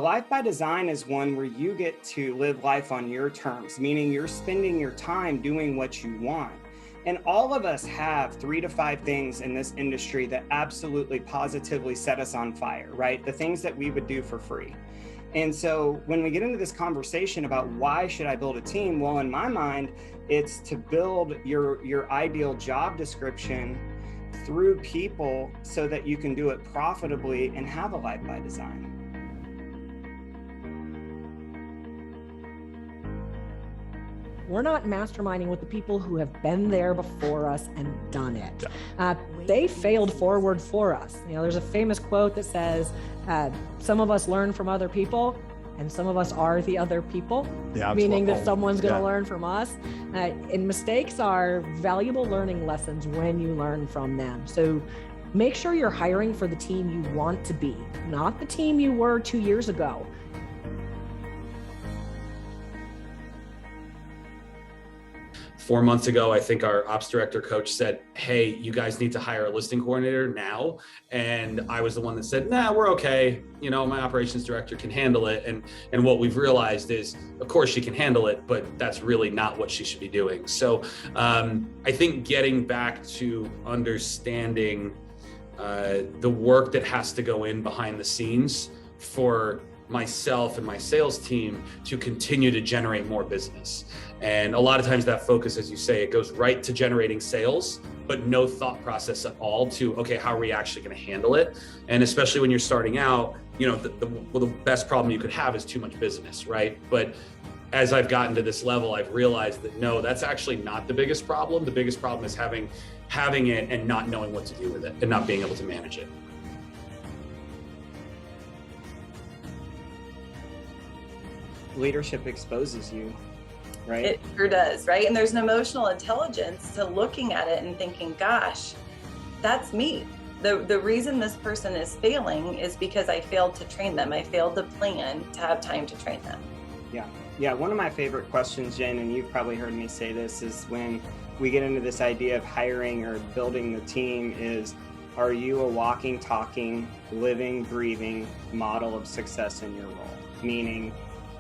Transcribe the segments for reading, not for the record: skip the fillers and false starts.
life by design is one where you get to live life on your terms, meaning you're spending your time doing what you want. And all of us have 3 to 5 things in this industry that absolutely positively set us on fire, right? The things that we would do for free. And so when we get into this conversation about why should I build a team? Well, in my mind, it's to build your ideal job description through people so that you can do it profitably and have a life by design. We're not masterminding with the people who have been there before us and done it. They failed forward for us. You know, there's a famous quote that says, some of us learn from other people and some of us are the other people, meaning that someone's going to learn from us. And mistakes are valuable learning lessons when you learn from them. So make sure you're hiring for the team you want to be, not the team you were 2 years ago. Four months ago, I think our ops director coach said, hey, you guys need to hire a listing coordinator now. And I was the one that said, nah, we're okay. You know, my operations director can handle it. And what we've realized is, of course she can handle it, but that's really not what she should be doing. So I think getting back to understanding the work that has to go in behind the scenes for myself and my sales team to continue to generate more business. And a lot of times that focus, as you say, it goes right to generating sales, but no thought process at all to, okay, how are we actually going to handle it? And especially when you're starting out, you know, the best problem you could have is too much business, right? But as I've gotten to this level, I've realized that no, that's actually not the biggest problem. The biggest problem is having it and not knowing what to do with it and not being able to manage it. Leadership exposes you, right? It sure does, right? And there's an emotional intelligence to looking at it and thinking, gosh, that's me. The reason this person is failing is because I failed to train them. I failed to plan to have time to train them. Yeah. One of my favorite questions, Jen, and you've probably heard me say this, is when we get into this idea of hiring or building the team is, are you a walking, talking, living, breathing model of success in your role? Meaning,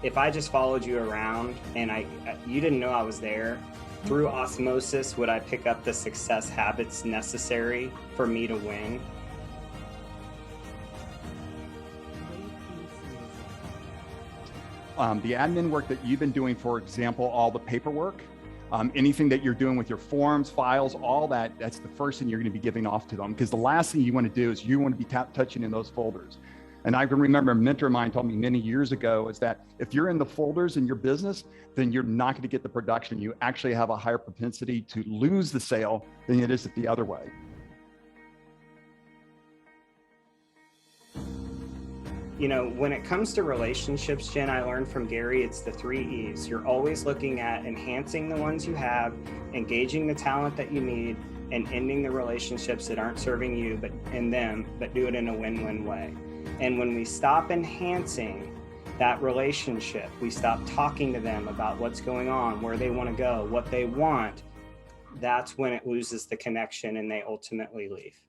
if I just followed you around and you didn't know I was there, through osmosis, would I pick up the success habits necessary for me to win? The admin work that you've been doing, for example, all the paperwork, anything that you're doing with your forms, files, all that, that's the first thing you're going to be giving off to them. Because the last thing you want to do is you want to be touching in those folders. And I can remember a mentor of mine told me many years ago is that if you're in the folders in your business, then you're not going to get the production. You actually have a higher propensity to lose the sale than it is the other way. You know, when it comes to relationships, Jen, I learned from Gary, it's the 3 E's. You're always looking at enhancing the ones you have, engaging the talent that you need, and ending the relationships that aren't serving you but do it in a win-win way. And when we stop enhancing that relationship, we stop talking to them about what's going on, where they want to go, what they want, that's when it loses the connection and they ultimately leave.